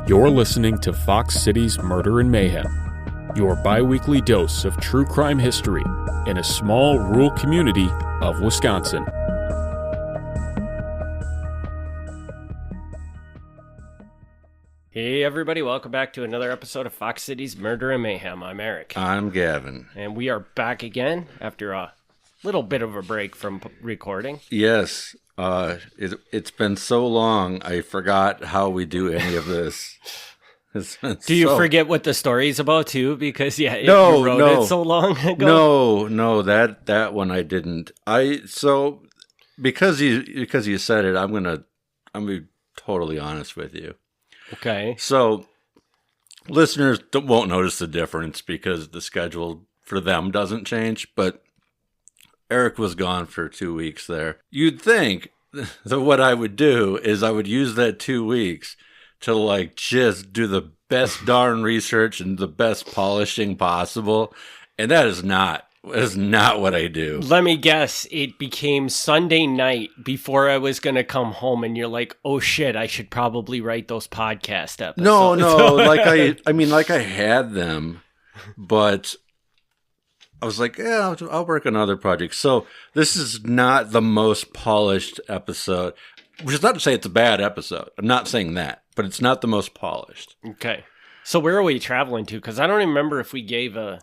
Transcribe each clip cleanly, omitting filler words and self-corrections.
You're listening to Fox City's Murder and Mayhem, your bi-weekly dose of true crime history in a small rural community of Wisconsin. Hey everybody, welcome back to another episode of Fox City's Murder and Mayhem. I'm Eric. I'm Gavin. And we are back again after a little bit of a break from recording. Yes, it's been so long, I forgot how we do any of this. Do you forget what the story's about too? Because you wrote it so long ago. No, that one I didn't. Because you said it, I'm gonna be totally honest with you. Okay. So listeners won't notice the difference because the schedule for them doesn't change, but Eric was gone for 2 weeks there. You'd think that what I would do is I would use that 2 weeks to just do the best darn research and the best polishing possible. And that is not what I do. Let me guess, it became Sunday night before I was going to come home and you're like, oh shit, I should probably write those podcast episodes. No, I had them, but I was like, yeah, I'll work on other projects. So this is not the most polished episode, which is not to say it's a bad episode. I'm not saying that, but it's not the most polished. Okay. So where are we traveling to? Because I don't remember if we gave a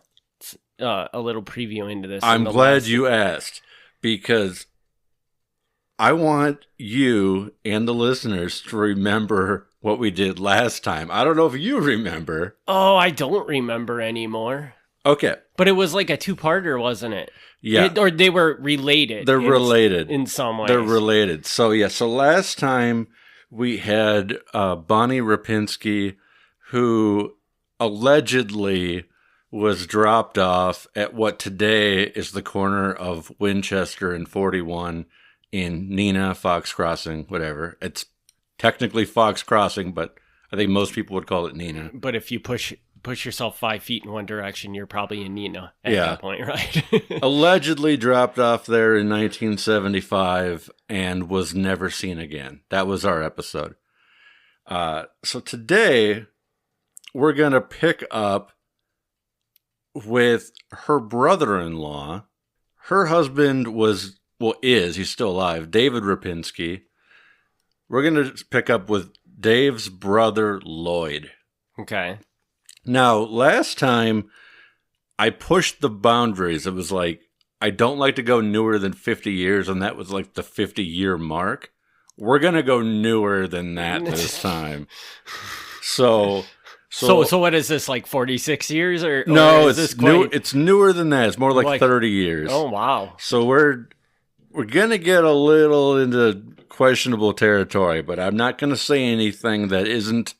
little preview into this. I'm glad you asked, because I want you and the listeners to remember what we did last time. I don't know if you remember. Oh, I don't remember anymore. Okay. But it was like a two-parter, wasn't it? Yeah. Or they were related. They're related. In some ways. They're related. So last time we had Bonnie Rapinski, who allegedly was dropped off at what today is the corner of Winchester and 41 in Neenah, Fox Crossing, whatever. It's technically Fox Crossing, but I think most people would call it Neenah. But if you push yourself 5 feet in one direction, you're probably in Neenah at that point, right? Allegedly dropped off there in 1975 and was never seen again. That was our episode. So today, we're going to pick up with her brother-in-law. Her husband he's still alive, David Rapinski. We're going to pick up with Dave's brother, Lloyd. Okay. Now, last time, I pushed the boundaries. It was like, I don't like to go newer than 50 years, and that was like the 50-year mark. We're going to go newer than that this time. So what is this, like 46 years? No, it's newer than that. It's more like 30 years. Oh, wow. So we're going to get a little into questionable territory, but I'm not going to say anything that isn't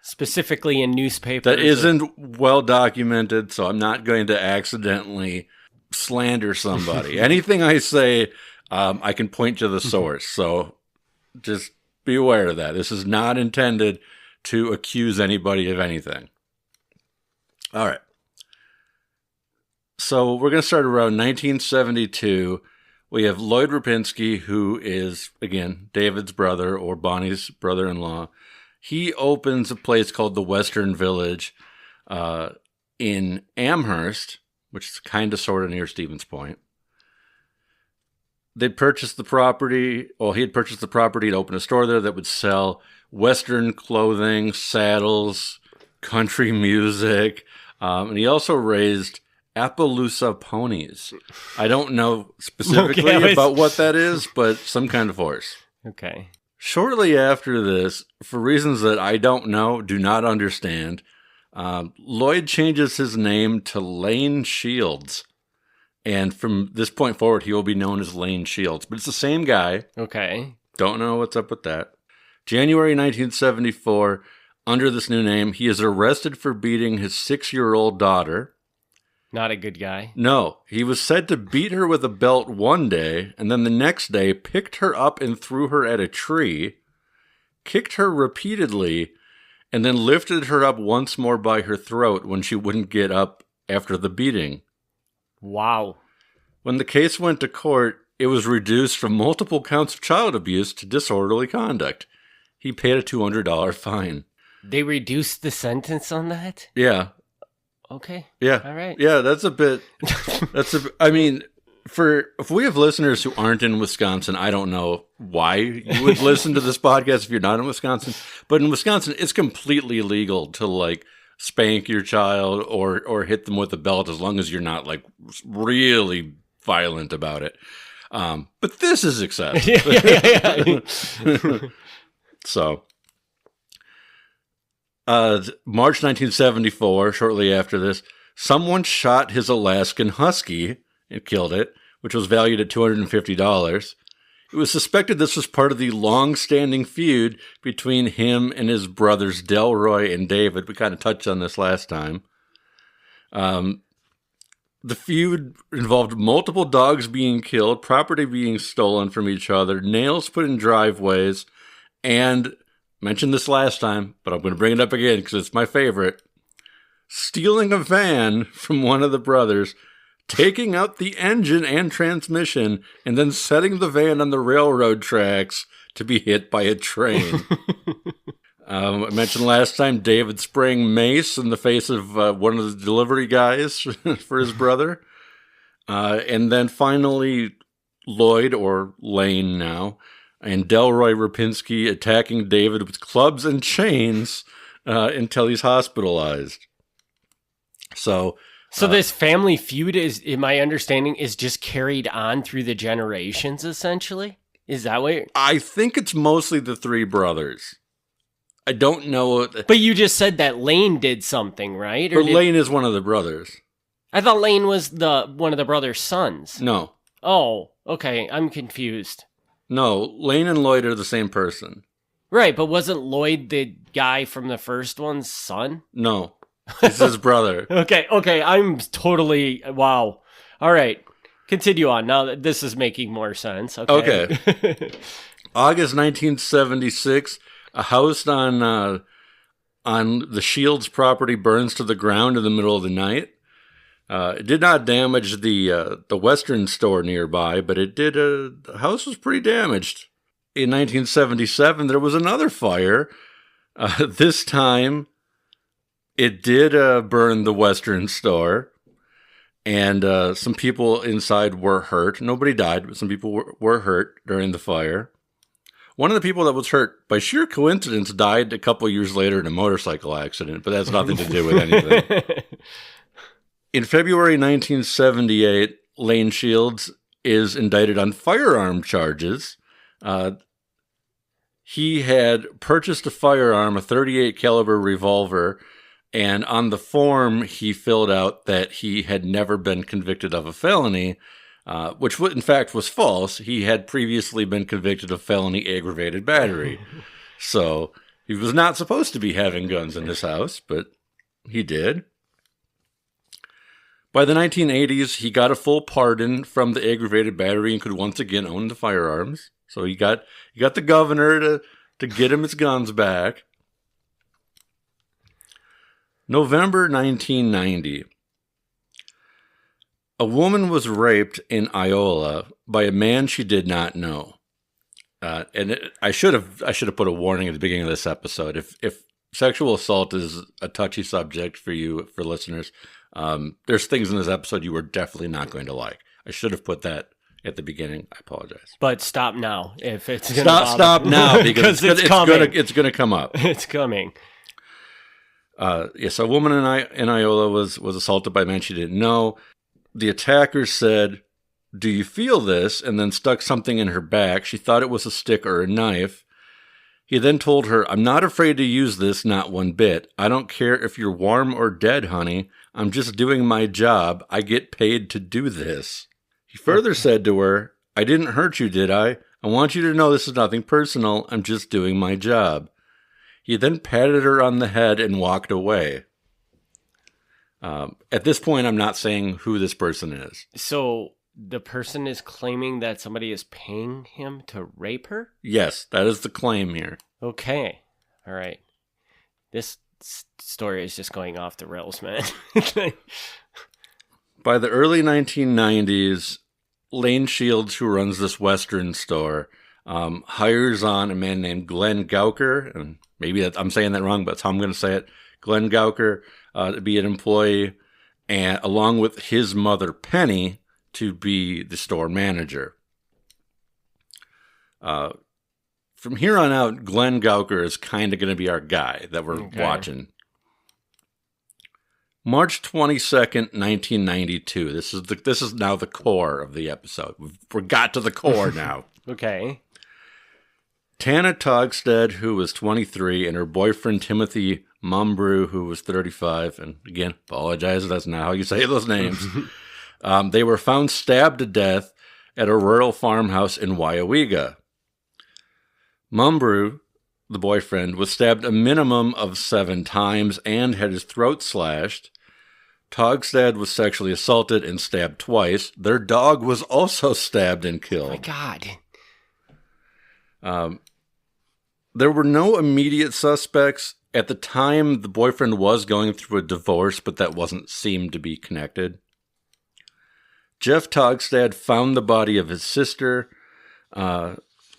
specifically in newspapers. That isn't well documented, so I'm not going to accidentally slander somebody. Anything I say, I can point to the source, so just be aware of that. This is not intended to accuse anybody of anything. All right. So we're going to start around 1972. We have Lloyd Rapinski, who is, again, David's brother or Bonnie's brother-in-law. He opens a place called the Western Village in Amherst, which is kind of sort of near Stevens Point. They purchased the property. Well, he had purchased the property and opened a store there that would sell Western clothing, saddles, country music, and he also raised Appaloosa ponies. I don't know specifically about what that is, but some kind of horse. Okay. Shortly after this, for reasons that I don't know, do not understand, Lloyd changes his name to Lane Shields. And from this point forward, he will be known as Lane Shields. But it's the same guy. Okay. Don't know what's up with that. January 1974, under this new name, he is arrested for beating his 6-year-old daughter. Not a good guy. No, he was said to beat her with a belt one day, and then the next day picked her up and threw her at a tree, kicked her repeatedly, and then lifted her up once more by her throat when she wouldn't get up after the beating. Wow. When the case went to court, it was reduced from multiple counts of child abuse to disorderly conduct. He paid a $200 fine. They reduced the sentence on that? Yeah. Okay. Yeah. All right. Yeah, I mean, if we have listeners who aren't in Wisconsin, I don't know why you would listen to this podcast if you're not in Wisconsin. But in Wisconsin, it's completely illegal to like spank your child or hit them with a belt as long as you're not like really violent about it. But this is excessive. Yeah. So, March 1974, shortly after this, someone shot his Alaskan husky and killed it, which was valued at $250. It was suspected this was part of the long-standing feud between him and his brothers Delroy and David. We kind of touched on this last time. The feud involved multiple dogs being killed, property being stolen from each other, nails put in driveways, and, mentioned this last time, but I'm going to bring it up again because it's my favorite, stealing a van from one of the brothers, taking out the engine and transmission, and then setting the van on the railroad tracks to be hit by a train. I mentioned last time David spraying mace in the face of one of the delivery guys for his brother. And then finally, Lloyd, or Lane now, and Delroy Rapinski attacking David with clubs and chains until he's hospitalized. So this family feud is, in my understanding, is just carried on through the generations, essentially? Is that what I think it's mostly the three brothers. I don't know. But you just said that Lane did something, right? Lane is one of the brothers. I thought Lane was one of the brother's sons. No. Oh, okay. I'm confused. No, Lane and Lloyd are the same person. Right, but wasn't Lloyd the guy from the first one's son? No. It's his brother. Okay. I'm totally... Wow. All right. Continue on. Now that this is making more sense. Okay. August 1976... A house on the Shields property burns to the ground in the middle of the night. It did not damage the Western store nearby, but it did. The house was pretty damaged. In 1977, there was another fire. This time, it did burn the Western store, and some people inside were hurt. Nobody died, but some people were hurt during the fire. One of the people that was hurt, by sheer coincidence, died a couple years later in a motorcycle accident, but that's nothing to do with anything. In February 1978, Lane Shields is indicted on firearm charges. He had purchased a firearm, a .38 caliber revolver, and on the form he filled out that he had never been convicted of a felony, which in fact was false. He had previously been convicted of felony aggravated battery. So he was not supposed to be having guns in his house, but he did. By the 1980s, he got a full pardon from the aggravated battery and could once again own the firearms. So he got the governor to get him his guns back. November 1990. A woman was raped in Iowa by a man she did not know. I should have put a warning at the beginning of this episode. If sexual assault is a touchy subject for you, for listeners, there's things in this episode you are definitely not going to like. I should have put that at the beginning. I apologize. But stop now if it's gonna stop now because it's gonna come up. It's coming. Yes, a woman in Iowa was assaulted by a man she didn't know. The attacker said, "Do you feel this?" and then stuck something in her back. She thought it was a stick or a knife. He then told her, "I'm not afraid to use this, not one bit. I don't care if you're warm or dead, honey. I'm just doing my job. I get paid to do this." He further said to her, "I didn't hurt you, did I? I want you to know this is nothing personal. I'm just doing my job." He then patted her on the head and walked away. At this point, I'm not saying who this person is. So the person is claiming that somebody is paying him to rape her? Yes, that is the claim here. Okay. All right. This story is just going off the rails, man. By the early 1990s, Lane Shields, who runs this Western store, hires on a man named Glenn Gauker, and maybe I'm saying that wrong, but that's how I'm going to say it. Glenn Gowker to be an employee, and along with his mother, Penny, to be the store manager. From here on out, Glenn Gowker is kind of going to be our guy that we're watching. March 22nd, 1992. This is now the core of the episode. We got to the core now. Okay. Tana Togstead, who was 23, and her boyfriend Timothy Mumbrew, who was 35, and again, apologize, that's not how you say those names. They were found stabbed to death at a rural farmhouse in Weyauwega. Mumbrew, the boyfriend, was stabbed a minimum of 7 times and had his throat slashed. Togstead was sexually assaulted and stabbed twice. Their dog was also stabbed and killed. Oh my God. There were no immediate suspects. At the time, the boyfriend was going through a divorce, but that wasn't seemed to be connected. Jeff Togstead found the body of his sister.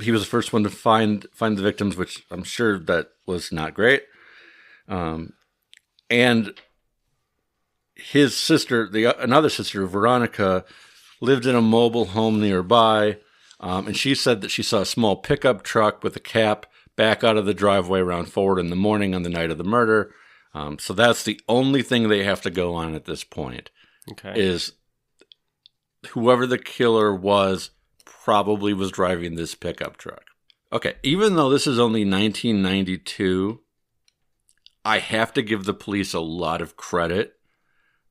He was the first one to find the victims, which I'm sure that was not great. And his sister, another sister, Veronica, lived in a mobile home nearby. And she said that she saw a small pickup truck with a cap back out of the driveway around 4 in the morning on the night of the murder. So that's the only thing they have to go on at this point. Okay. Is whoever the killer was probably was driving this pickup truck. Okay, even though this is only 1992, I have to give the police a lot of credit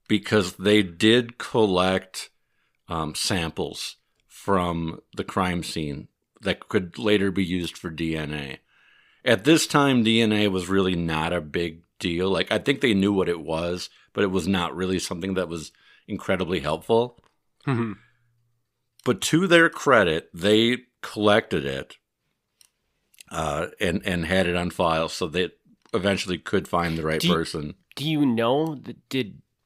because they did collect samples from the crime scene that could later be used for DNA. At this time, DNA was really not a big deal. Like, I think they knew what it was, but it was not really something that was incredibly helpful. Mm-hmm. But to their credit, they collected it and had it on file so they eventually could find the right person. Do you know,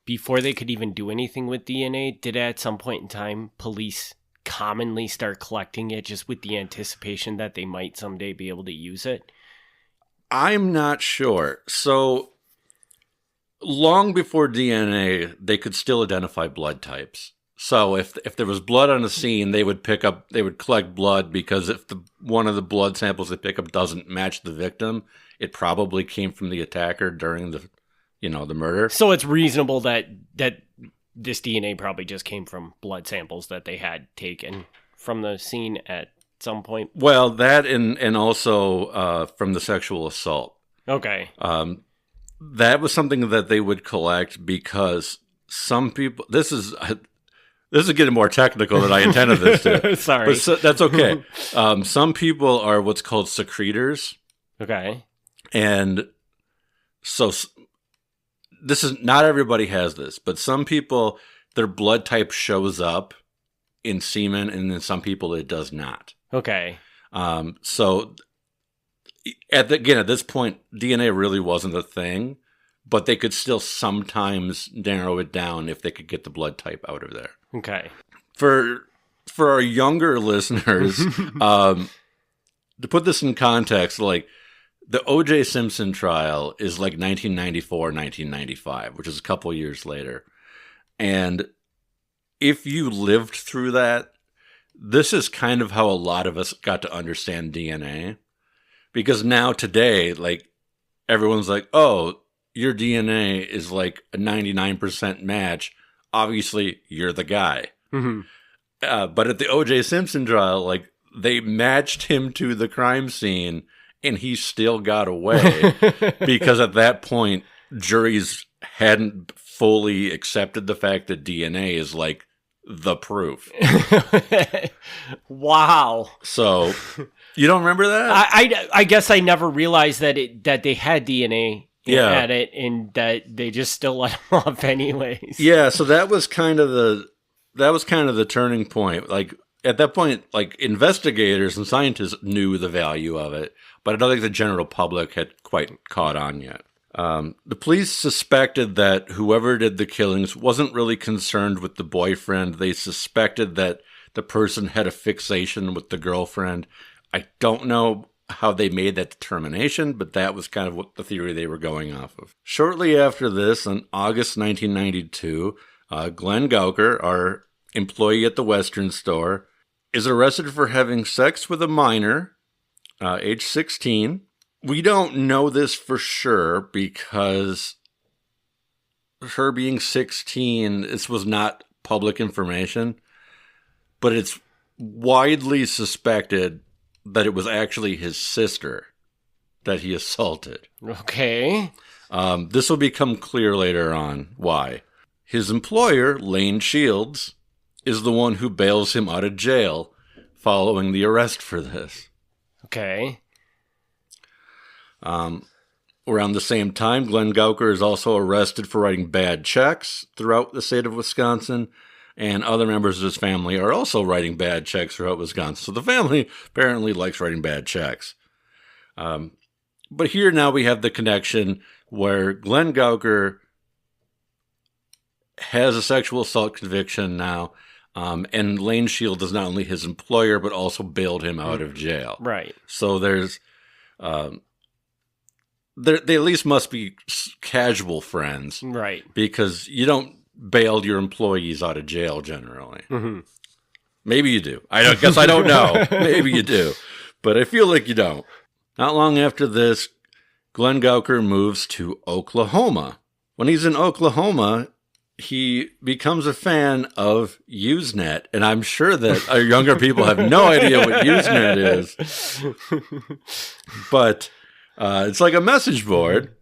before they could even do anything with DNA, did at some point in time police commonly start collecting it just with the anticipation that they might someday be able to use it? I'm not sure. So long before DNA, they could still identify blood types. So if there was blood on the scene, they would collect blood because if one of the blood samples they pick up doesn't match the victim, it probably came from the attacker during the murder. So it's reasonable that this DNA probably just came from blood samples that they had taken from the scene at some point. Well, that and also from the sexual assault. Okay. That was something that they would collect because some people. This is getting more technical than I intended this to. Sorry. But that's okay. Some people are what's called secretors. Okay. And so this is not everybody has this, but some people, their blood type shows up in semen, and then some people it does not. Okay. So at this point, DNA really wasn't a thing, but they could still sometimes narrow it down if they could get the blood type out of there. Okay. For our younger listeners, to put this in context, like the O.J. Simpson trial is like 1994, 1995, which is a couple years later. And if you lived through that, this is kind of how a lot of us got to understand DNA. Because now today, like, everyone's like, oh, your DNA is like a 99% match. Obviously, you're the guy. Mm-hmm. But at the O.J. Simpson trial, like, they matched him to the crime scene, and he still got away. Because at that point, juries hadn't fully accepted the fact that DNA is, like, the proof. Wow. So, you don't remember that? I guess I never realized that they had DNA at it, and that they just still let them off anyways. Yeah, so that was kind of the turning point. Like at that point, like investigators and scientists knew the value of it, but I don't think the general public had quite caught on yet. The police suspected that whoever did the killings wasn't really concerned with the boyfriend. They suspected that the person had a fixation with the girlfriend. I don't know how they made that determination, but that was kind of what the theory they were going off of. Shortly after this, in August 1992, Glenn Gauker, our employee at the Western store, is arrested for having sex with a minor, age 16. We don't know this for sure because her being 16, this was not public information, but it's widely suspected that it was actually his sister that he assaulted. Okay. This will become clear later on why. His employer, Lane Shields, is the one who bails him out of jail following the arrest for this. Okay. Around the same time, Glenn Gauker is also arrested for writing bad checks throughout the state of Wisconsin, and other members of his family are also writing bad checks throughout Wisconsin. So the family apparently likes writing bad checks. But here now we have the connection where Glenn Gauker has a sexual assault conviction now, and Lane Shields is not only his employer, but also bailed him out of jail. Right. So there's... they at least must be casual friends. Right. Because you don't bail your employees out of jail generally. Mm-hmm. Maybe you do. I guess I don't know. Maybe you do. But I feel like you don't. Not long after this, Glenn Gauker moves to Oklahoma. When he's in Oklahoma, he becomes a fan of Usenet. And I'm sure that our younger people have no idea what Usenet is. But it's like a message board.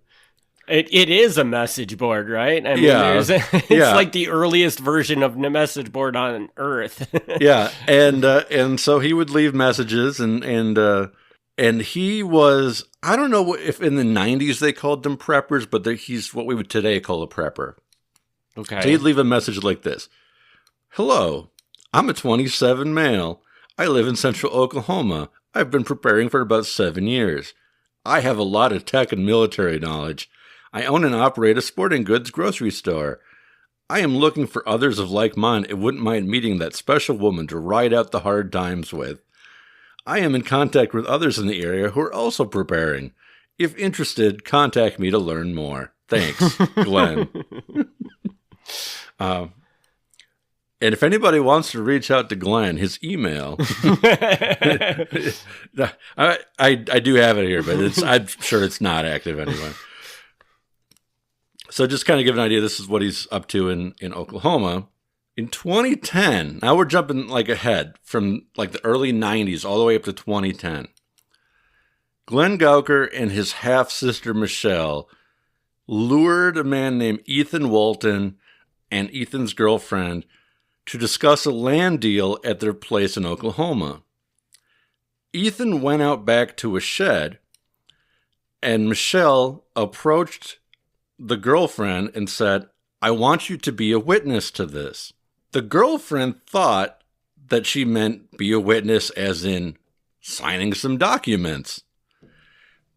It is a message board, right? I mean, Yeah. it's like the earliest version of the message board on Earth. Yeah, and so he would leave messages, and he was, I don't know if in the 90s they called them preppers, but he's what we would today call a prepper. Okay. So he'd leave a message like this: "Hello, I'm a 27 male. I live in central Oklahoma. I've been preparing for about 7 years. I have a lot of tech and military knowledge. I own and operate a sporting goods grocery store. I am looking for others of like mind and wouldn't mind meeting that special woman to ride out the hard times with. I am in contact with others in the area who are also preparing. If interested, contact me to learn more. Thanks, Glenn." And if anybody wants to reach out to Glenn, his email, I do have it here, but I'm sure it's not active anyway. So just kind of give an idea, this is what he's up to in Oklahoma. In 2010, now we're jumping like ahead from like the early 90s all the way up to 2010. Glenn Gauker and his half-sister Michelle lured a man named Ethan Walton and Ethan's girlfriend to discuss a land deal at their place in Oklahoma. Ethan went out back to a shed, and Michelle approached the girlfriend and said, "I want you to be a witness to this." The girlfriend thought that she meant be a witness as in signing some documents.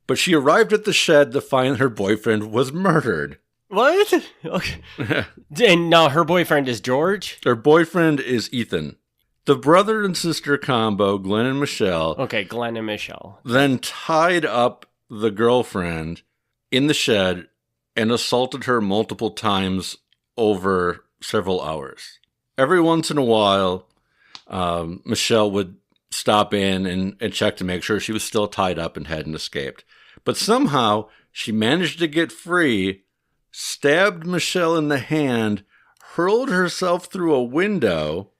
But she arrived at the shed to find her boyfriend was murdered. What? Okay. And now her boyfriend is George? Her boyfriend is Ethan. The brother and sister combo, Glenn and Michelle, Okay, Glenn and Michelle. then tied up the girlfriend in the shed and assaulted her multiple times over several hours. Every once in a while, Michelle would stop in and check to make sure she was still tied up and hadn't escaped. But somehow, she managed to get free, stabbed Michelle in the hand, hurled herself through a window,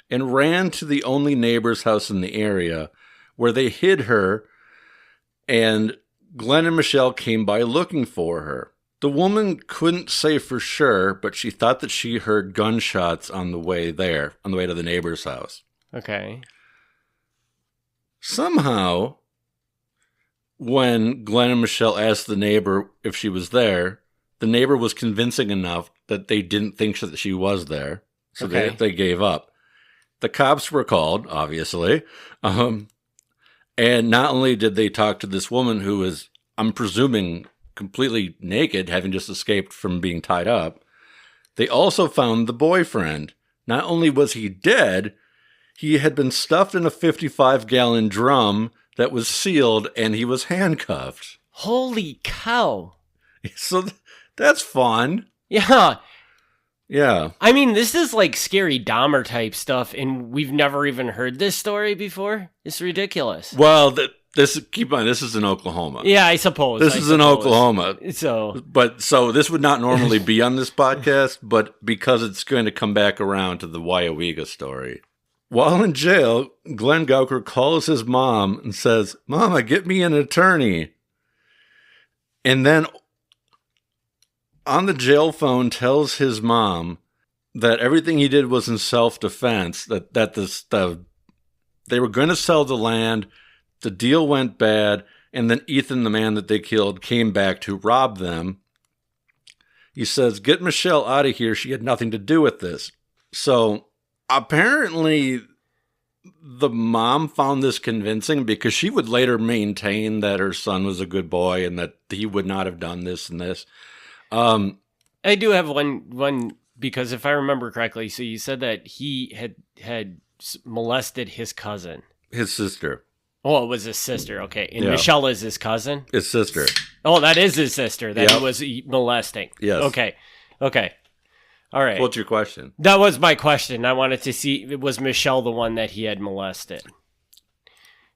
and ran to the only neighbor's house in the area, where they hid her, and Glenn and Michelle came by looking for her. The woman couldn't say for sure, but she thought that she heard gunshots on the way there, on the way to the neighbor's house. Okay. Somehow, when Glenn and Michelle asked the neighbor if she was there, the neighbor was convincing enough that they didn't think that she was there, so Okay. they gave up. The cops were called, obviously, and not only did they talk to this woman who was, I'm presuming, completely naked, having just escaped from being tied up, they also found the boyfriend. Not only was he dead, he had been stuffed in a 55-gallon drum that was sealed, and he was handcuffed. Holy cow. So that's fun. Yeah. Yeah. I mean, this is like scary Dahmer type stuff, and we've never even heard this story before. It's ridiculous. Well, keep in mind, this is in Oklahoma. Yeah, I suppose. This is in Oklahoma. So this would not normally be on this podcast, but because it's going to come back around to the Weyauwega story. While in jail, Glenn Gowker calls his mom and says, "Mama, get me an attorney." And then on the jail phone tells his mom that everything he did was in self-defense, that they were going to sell the land, the deal went bad, and then Ethan, the man that they killed, came back to rob them. He says, "Get Michelle out of here. She had nothing to do with this." So apparently the mom found this convincing because she would later maintain that her son was a good boy and that he would not have done this and this. I do have one because if I remember correctly, so you said that he had molested his cousin. His sister. Oh, it was his sister. Okay. And Yeah. Michelle is his cousin? His sister. Oh, that is his sister that Yep. he was molesting. Yes. Okay. All right. What's your question? That was my question. I wanted to see, was Michelle the one that he had molested?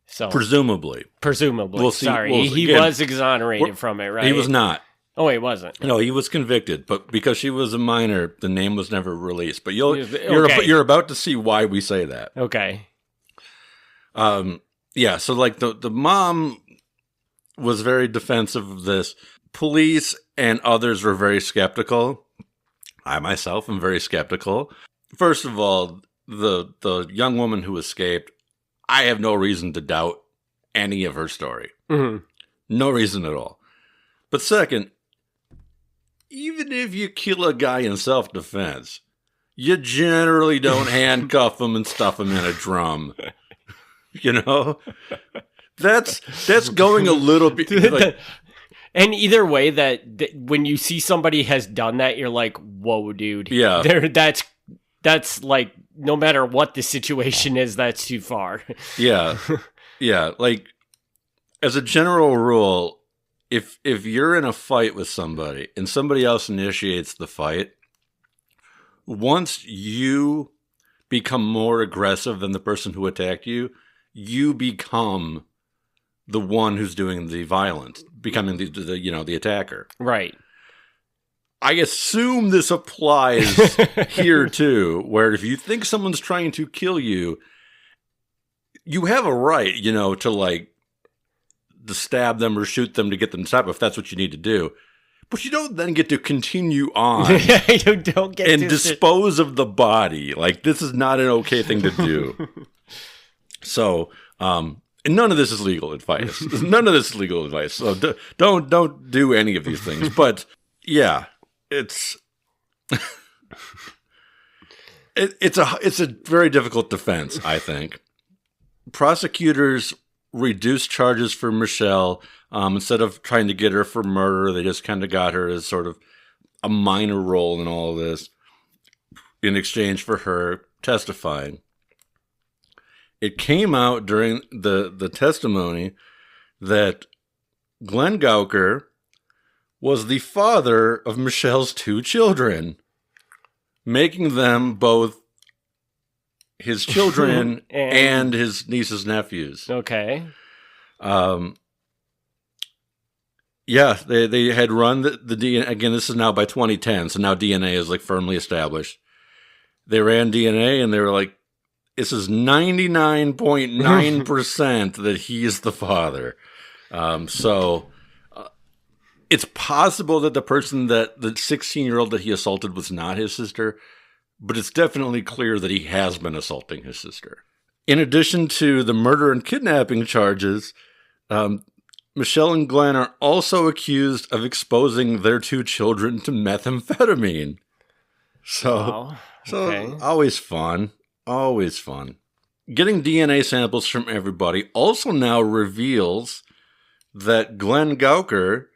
So Presumably. We'll see. Sorry. He was exonerated from it, right? He was not. Oh, he wasn't. No, he was convicted, but because she was a minor, the name was never released. But you're about to see why we say that. Okay. Yeah, so like the mom was very defensive of this. Police and others were very skeptical. I myself am very skeptical. First of all, the young woman who escaped, I have no reason to doubt any of her story. Mm-hmm. No reason at all. But second, even if you kill a guy in self-defense, you generally don't handcuff him and stuff him in a drum. You know? That's going a little bit... Like, and either way, that when you see somebody has done that, you're like, whoa, dude. Yeah. That's like, no matter what the situation is, that's too far. Yeah. Yeah. Like, as a general rule, if you're in a fight with somebody and somebody else initiates the fight, once you become more aggressive than the person who attacked you, you become the one who's doing the violence, becoming the attacker. Right. I assume this applies here too, where if you think someone's trying to kill you, you have a right, to like to stab them or shoot them to get them to stop if that's what you need to do. But you don't then get to continue on you don't get and to dispose of the body. Like, this is not an okay thing to do. So, and none of this is legal advice. None of this is legal advice. So don't do any of these things. But yeah, it's it's a very difficult defense, I think. Prosecutors reduced charges for Michelle. Instead of trying to get her for murder, they just kind of got her as sort of a minor role in all of this in exchange for her testifying. It came out during the testimony that Glenn Gowker was the father of Michelle's 2 children, making them both his children and his niece's nephews. Okay. Yeah, they had run the DNA. Again, this is now by 2010, so now DNA is like firmly established. They ran DNA and they were like, this is 99.9% that he is the father. So it's possible that the 16-year-old that he assaulted was not his sister, but it's definitely clear that he has been assaulting his sister. In addition to the murder and kidnapping charges, Michelle and Glenn are also accused of exposing their 2 children to methamphetamine. So always fun. Always fun. Getting DNA samples from everybody also now reveals that Glenn Gowker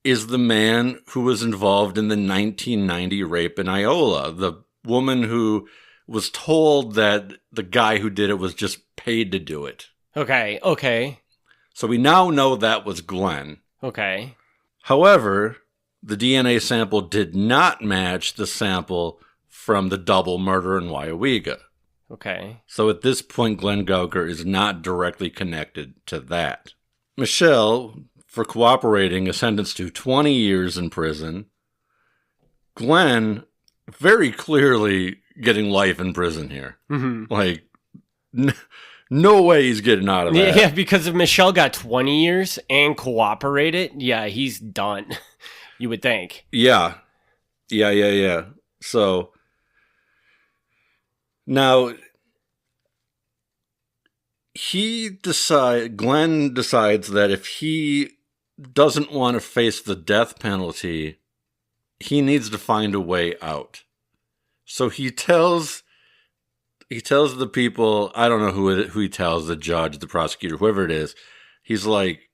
is the man who was involved in the 1990 rape in Iola. The woman who was told that the guy who did it was just paid to do it. Okay. So we now know that was Glenn. Okay. However, the DNA sample did not match the sample from the double murder in Weyauwega. Okay. So at this point, Glenn Gauker is not directly connected to that. Michelle, for cooperating, is sentenced to 20 years in prison. Glenn, very clearly getting life in prison here. Mm-hmm. Like, no way he's getting out of that. Yeah, because if Michelle got 20 years and cooperated, yeah, he's done, you would think. Yeah. So, now, Glenn decides that if he doesn't want to face the death penalty, he needs to find a way out. So he tells the people, I don't know who he tells, the judge, the prosecutor, whoever it is, he's like,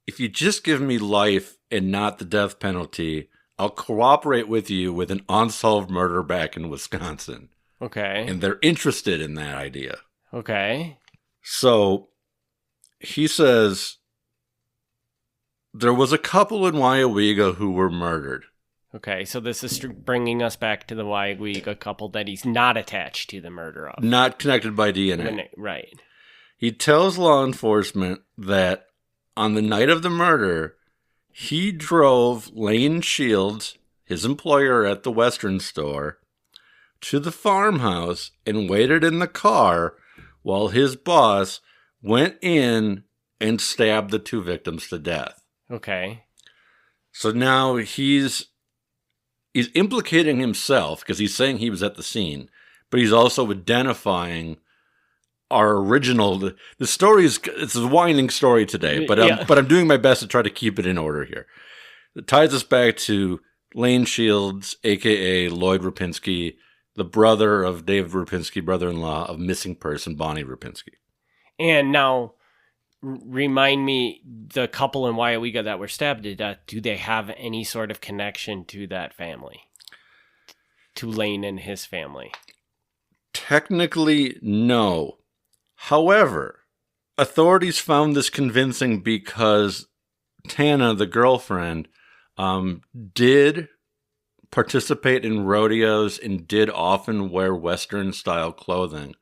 if you just give me life and not the death penalty, I'll cooperate with you with an unsolved murder back in Wisconsin. Okay. And they're interested in that idea. Okay. So he says there was a couple in Weyauwega who were murdered. Okay, so this is bringing us back to the Weyauwega couple that he's not attached to the murder of. Not connected by DNA. Right. He tells law enforcement that on the night of the murder, he drove Lane Shields, his employer at the Western store, to the farmhouse and waited in the car while his boss went in and stabbed the two victims to death. Okay. So now he's implicating himself because he's saying he was at the scene, but he's also identifying our original. The story it's a winding story today, but I'm doing my best to try to keep it in order here. It ties us back to Lane Shields, aka Lloyd Rapinski, the brother of David Rapinski, brother-in-law of missing person Bonnie Rapinski. And now, remind me, the couple in Weyauwega that were stabbed to death, do they have any sort of connection to that family? To Lane and his family? Technically, no. However, authorities found this convincing because Tana, the girlfriend, did participate in rodeos and did often wear Western-style clothing.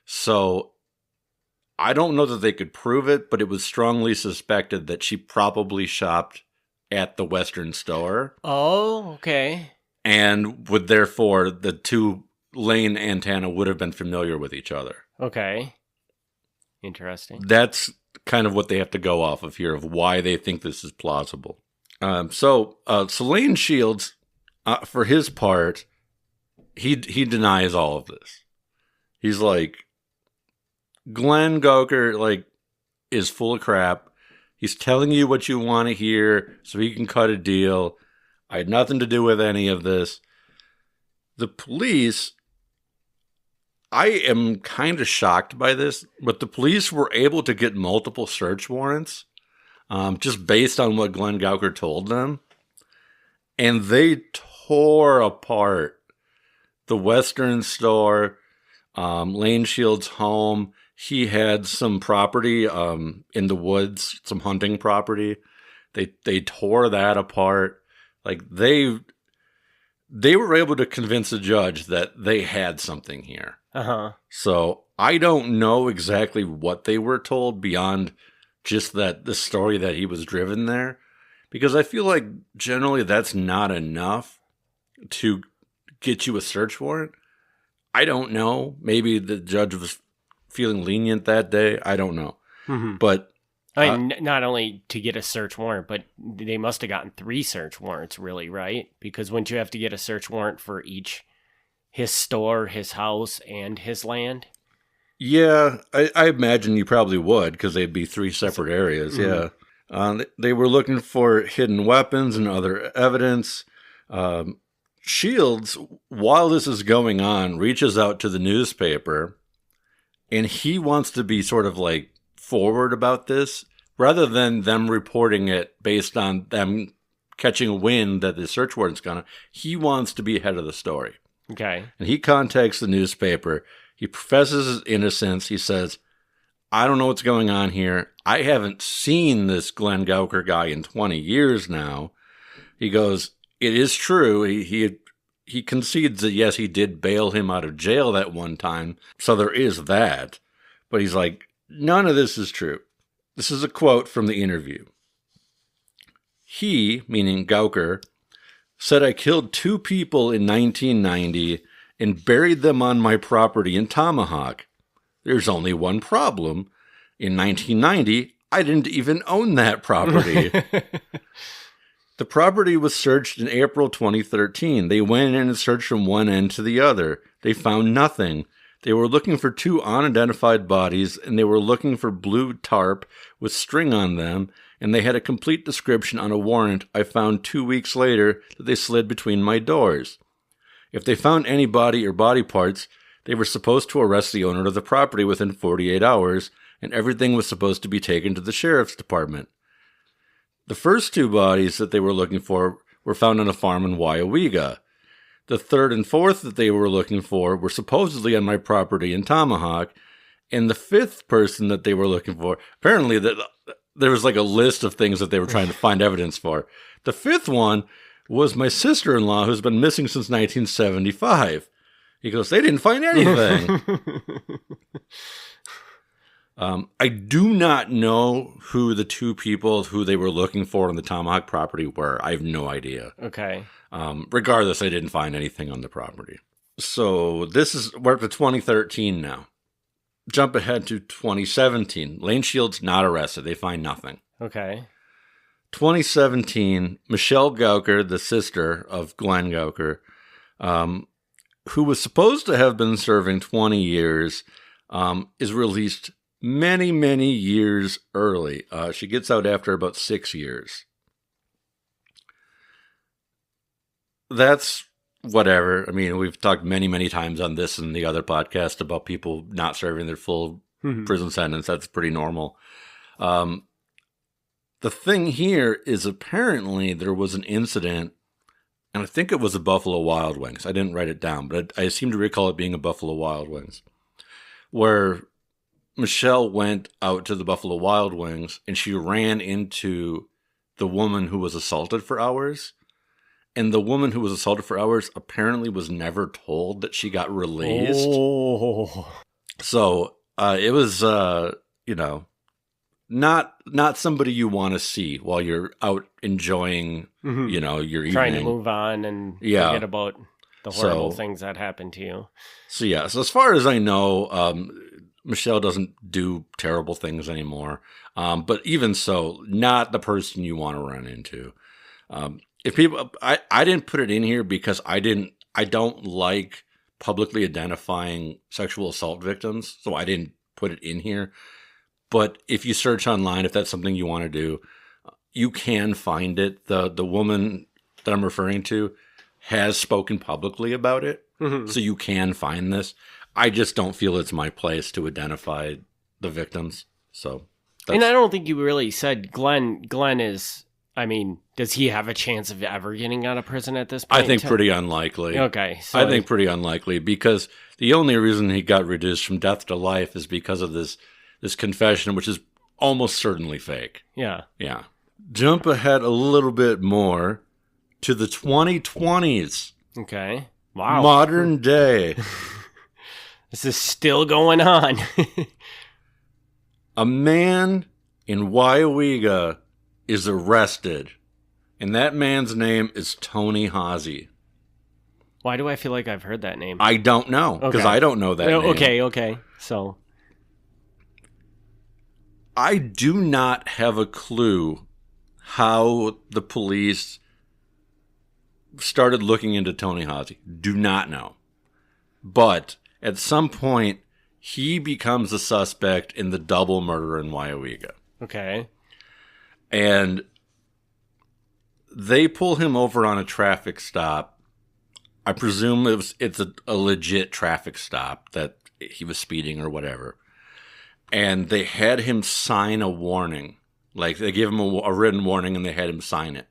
So I don't know that they could prove it, but it was strongly suspected that she probably shopped at the Western store. Oh, okay. And would therefore, the two, Lane and Tana, would have been familiar with each other. Okay. Interesting. That's kind of what they have to go off of here, of why they think this is plausible. So Lane Shields, for his part, he denies all of this. He's like, Glenn Gauker, is full of crap. He's telling you what you want to hear so he can cut a deal. I had nothing to do with any of this. The police, I am kind of shocked by this, but the police were able to get multiple search warrants just based on what Glenn Gauker told them. And they tore apart the Western store, Lane Shields' home. He had some property in the woods, some hunting property. They tore that apart. They were able to convince a judge that they had something here. Uh-huh. So I don't know exactly what they were told beyond just that the story that he was driven there, because I feel like generally that's not enough to get you a search warrant. I don't know. Maybe the judge was feeling lenient that day. I don't know. Mm-hmm. But not only to get a search warrant, but they must have gotten 3 search warrants, really, right? Because wouldn't you have to get a search warrant for his store, his house, and his land? Yeah, I imagine you probably would, because they'd be 3 separate areas. Mm-hmm. Yeah. They were looking for hidden weapons and other evidence. Shields, while this is going on, reaches out to the newspaper, and he wants to be sort of forward about this, rather than them reporting it based on them catching wind that the search warrant's gone. He wants to be ahead of the story. Okay. And he contacts the newspaper. He professes his innocence. He says, I don't know what's going on here. I haven't seen this Glenn Gowker guy in 20 years now. He goes, it is true. He concedes that, yes, he did bail him out of jail that one time. So there is that. But he's like, none of this is true. This is a quote from the interview. He, meaning Gowker, said I killed 2 people in 1990 and buried them on my property in Tomahawk. There's only one problem. In 1990, I didn't even own that property. The property was searched in April 2013. They went in and searched from one end to the other. They found nothing. They were looking for 2 unidentified bodies, and they were looking for blue tarp with string on them, and they had a complete description on a warrant I found 2 weeks later that they slid between my doors. If they found any body or body parts, they were supposed to arrest the owner of the property within 48 hours, and everything was supposed to be taken to the sheriff's department. The first 2 bodies that they were looking for were found on a farm in Weyauwega. The 3rd and 4th that they were looking for were supposedly on my property in Tomahawk, and the 5th person that they were looking for, apparently there was like a list of things that they were trying to find evidence for. The 5th one was my sister-in-law, who's been missing since 1975. He goes, they didn't find anything. I do not know who the 2 people who they were looking for on the Tomahawk property were. I have no idea. Okay. Regardless, I didn't find anything on the property. So we're up to 2013 now. Jump ahead to 2017. Lane Shields not arrested. They find nothing. Okay. 2017, Michelle Gowker, the sister of Glenn Gowker, who was supposed to have been serving 20 years, is released many, many years early. She gets out after about 6 years. That's whatever. I mean, we've talked many, many times on this and the other podcast about people not serving their full prison sentence. That's pretty normal. The thing here is apparently there was an incident, and I think it was a Buffalo Wild Wings. I didn't write it down, but I seem to recall it being a Buffalo Wild Wings, where Michelle went out to the Buffalo Wild Wings and she ran into the woman who was assaulted for hours. And the woman who was assaulted for hours apparently was never told that she got released. Oh. So it was, not somebody you want to see while you're out enjoying, your evening. Trying to move on and forget about the horrible things that happened to you. So as far as I know, Michelle doesn't do terrible things anymore. But even so, not the person you want to run into. If people, I didn't put it in here because I don't like publicly identifying sexual assault victims, so I didn't put it in here. But if you search online, if that's something you want to do, you can find it. The woman that I'm referring to has spoken publicly about it, so you can find this. I just don't feel it's my place to identify the victims. So, and I don't think you really said Glenn is. I mean, does he have a chance of ever getting out of prison at this point? I think pretty unlikely. Okay. So I think pretty unlikely because the only reason he got reduced from death to life is because of this confession, which is almost certainly fake. Yeah. Yeah. Jump ahead a little bit more to the 2020s. Okay. Wow. Modern day. This is still going on. A man in Weyauwega is arrested, and that man's name is Tony Hawsey. Why do I feel like I've heard that name? I don't know, because I don't know that name. Okay. So, I do not have a clue how the police started looking into Tony Hawsey. Do not know. But at some point, he becomes a suspect in the double murder in Weyauwega. Okay. And they pull him over on a traffic stop. I presume it's a legit traffic stop that he was speeding or whatever. And they had him sign a warning. Like, they gave him a written warning and they had him sign it.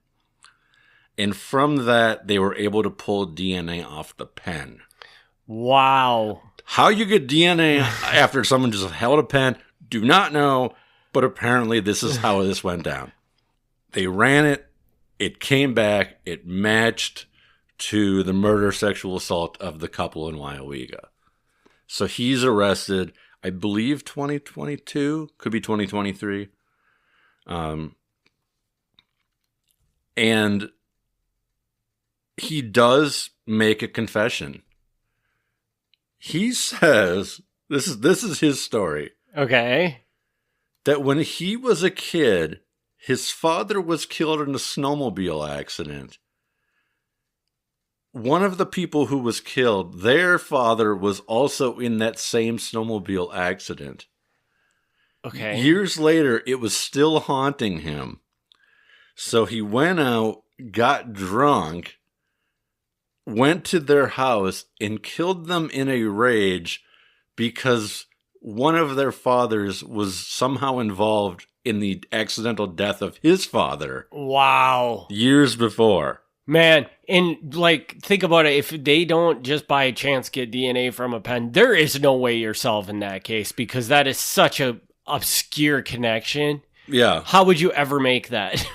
And from that, they were able to pull DNA off the pen. Wow. How you get DNA after someone just held a pen, Do not know, but apparently this is how this went down. They ran it. It came back. It matched to the murder sexual assault of the couple in Weyauwega. So he's arrested, I believe 2022, could be 2023. And he does make a confession. He says, this is his story. Okay. That when he was a kid, his father was killed in a snowmobile accident. One of the people who was killed, their father was also in that same snowmobile accident. Okay. Years later, it was still haunting him. So he went out, got drunk, went to their house, and killed them in a rage because one of their fathers was somehow involved in the accidental death of his father. Wow. Years before. Man, and like, think about it. If they don't just by chance get DNA from a pen, there is no way you're solving that case because that is such a obscure connection. Yeah. How would you ever make that?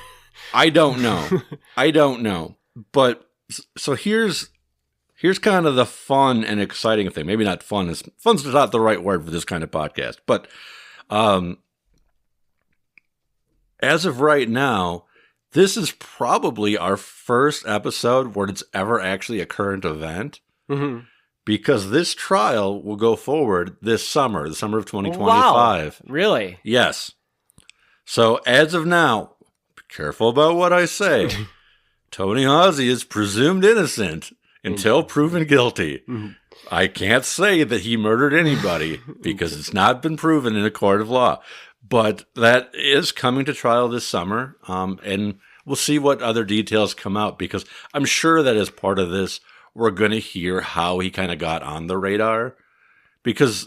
I don't know. I don't know. But so here's kind of the fun and exciting thing. Maybe not fun. Fun's not the right word for this kind of podcast. But as of right now, this is probably our first episode where it's ever actually a current event. Mm-hmm. Because this trial will go forward this summer, the summer of 2025. Wow. Really? Yes. So as of now, be careful about what I say. Tony Hawsey is presumed innocent until proven guilty. Mm-hmm. I can't say that he murdered anybody because it's not been proven in a court of law. But that is coming to trial this summer, and we'll see what other details come out because I'm sure that as part of this, we're going to hear how he kind of got on the radar because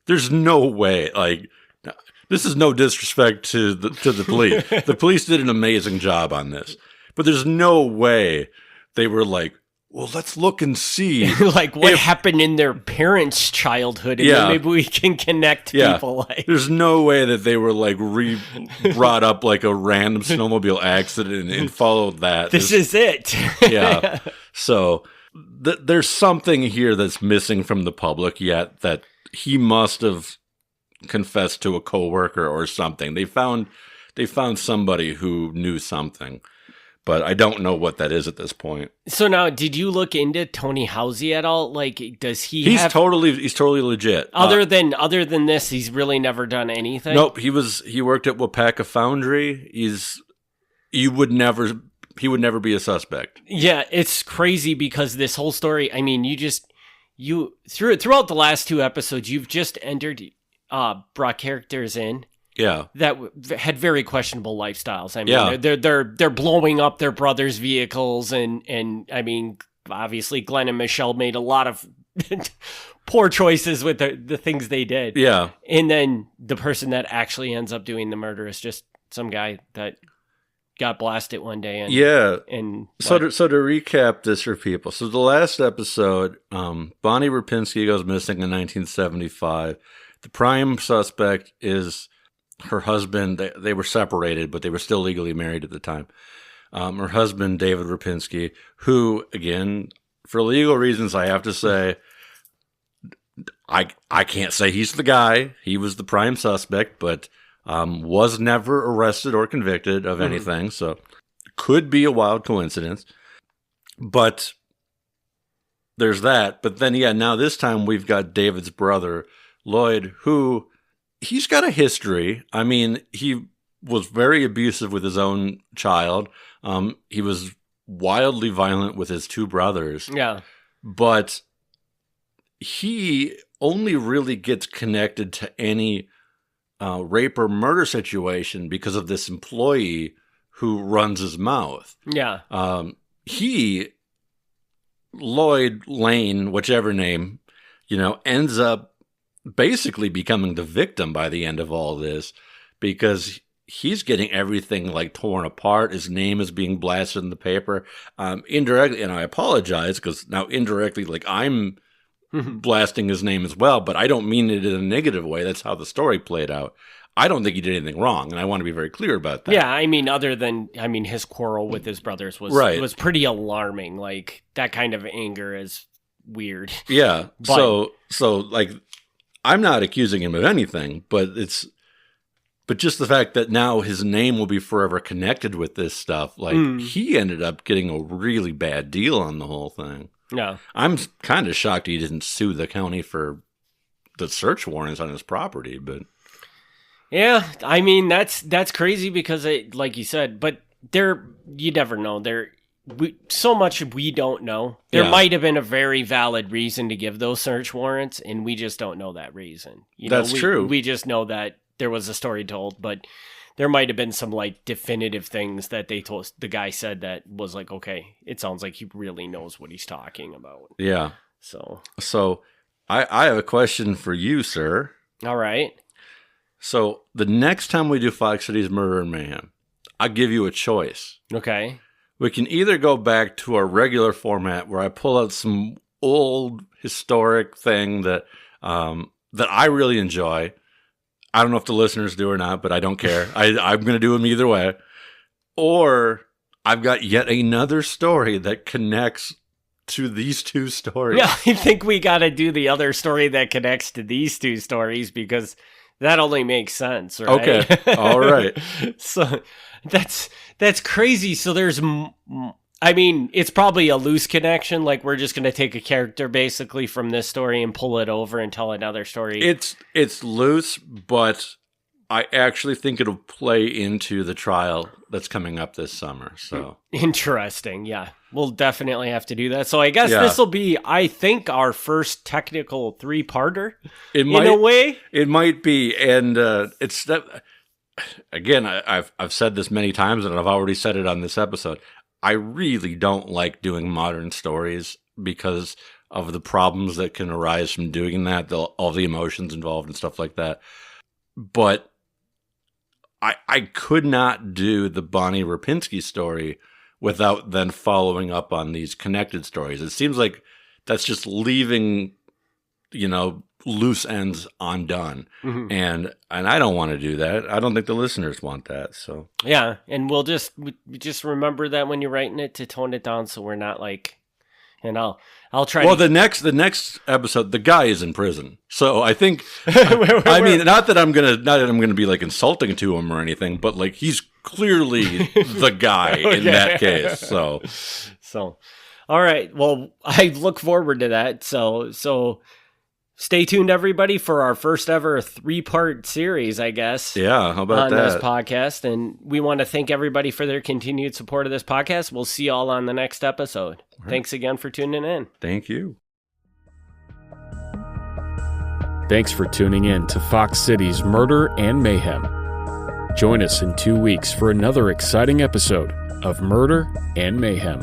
there's no way, like, this is no disrespect to the police. The police did an amazing job on this, but there's no way they were like, well, let's look and see. Like what happened in their parents' childhood, and then maybe we can connect people. Like, there's no way that they were like brought up like a random snowmobile accident and followed that. This is it. Yeah. So there's something here that's missing from the public yet that he must have confessed to a coworker or something. They found somebody who knew something. But I don't know what that is at this point. So now, did you look into Tony Hawsey at all? Like, does he? He's totally legit. Other than this, he's really never done anything. Nope. He worked at Weyauwega Foundry. He would never be a suspect. Yeah, it's crazy because this whole story. I mean, throughout the last two episodes, you've just brought characters in. Yeah, that had very questionable lifestyles. I mean, they're blowing up their brother's vehicles, and I mean, obviously, Glenn and Michelle made a lot of poor choices with the things they did. Yeah, and then the person that actually ends up doing the murder is just some guy that got blasted one day. And so to recap this for people, so the last episode, Bonnie Rapinski goes missing in 1975. The prime suspect is her husband. They were separated, but they were still legally married at the time. Her husband, David Rapinski, who, again, for legal reasons, I have to say, I can't say he's the guy. He was the prime suspect, but was never arrested or convicted of anything. So could be a wild coincidence. But there's that. But then, now this time we've got David's brother, Lloyd, who... he's got a history. I mean, he was very abusive with his own child. He was wildly violent with his two brothers. Yeah. But he only really gets connected to any rape or murder situation because of this employee who runs his mouth. Yeah. Lloyd Lane, whichever name, ends up basically becoming the victim by the end of all this because he's getting everything like torn apart. His name is being blasted in the paper indirectly. And I apologize because now indirectly, like I'm blasting his name as well, but I don't mean it in a negative way. That's how the story played out. I don't think he did anything wrong, and I want to be very clear about that. Yeah, I mean, his quarrel with his brothers was pretty alarming. Like, that kind of anger is weird. Yeah, so like, I'm not accusing him of anything, but just the fact that now his name will be forever connected with this stuff, like, he ended up getting a really bad deal on the whole thing. Yeah. I'm kind of shocked he didn't sue the county for the search warrants on his property, but... Yeah, I mean, that's crazy because, like you said, but you never know. So much we don't know. There might have been a very valid reason to give those search warrants, and we just don't know that reason. That's true. We just know that there was a story told, but there might have been some, like, definitive things that they told. The guy said that was like, okay, it sounds like he really knows what he's talking about. Yeah. So I have a question for you, sir. All right. So the next time we do Fox Cities Murder and Mayhem, I'll give you a choice. Okay. We can either go back to our regular format where I pull out some old historic thing that I really enjoy. I don't know if the listeners do or not, but I don't care. I'm going to do them either way. Or I've got yet another story that connects to these two stories. Yeah, I think we got to do the other story that connects to these two stories because that only makes sense, right? Okay, all right. So that's crazy. So there's, I mean, it's probably a loose connection. Like, we're just going to take a character basically from this story and pull it over and tell another story. It's loose, but I actually think it'll play into the trial that's coming up this summer. So interesting. Yeah, we'll definitely have to do that. So I guess this will be, I think, our first technical 3-parter. In a way, it might be, and it's that. Again, I've said this many times, and I've already said it on this episode. I really don't like doing modern stories because of the problems that can arise from doing that, all the emotions involved and stuff like that. But I could not do the Bonnie Rapinski story without then following up on these connected stories. It seems like that's just leaving, loose ends undone. Mm-hmm. And I don't want to do that. I don't think the listeners want that. So yeah, and we just remember that when you're writing it to tone it down so we're not like, and I'll try. Well, the next episode, the guy is in prison. So I think I mean, not that I'm gonna be like insulting to him or anything, but like he's clearly the guy in that case. So all right. Well, I look forward to that. So stay tuned, everybody, for our first ever 3-part series, I guess. Yeah, how about that? On this podcast. And we want to thank everybody for their continued support of this podcast. We'll see you all on the next episode. Right. Thanks again for tuning in. Thank you. Thanks for tuning in to Fox Cities Murder and Mayhem. Join us in 2 weeks for another exciting episode of Murder and Mayhem.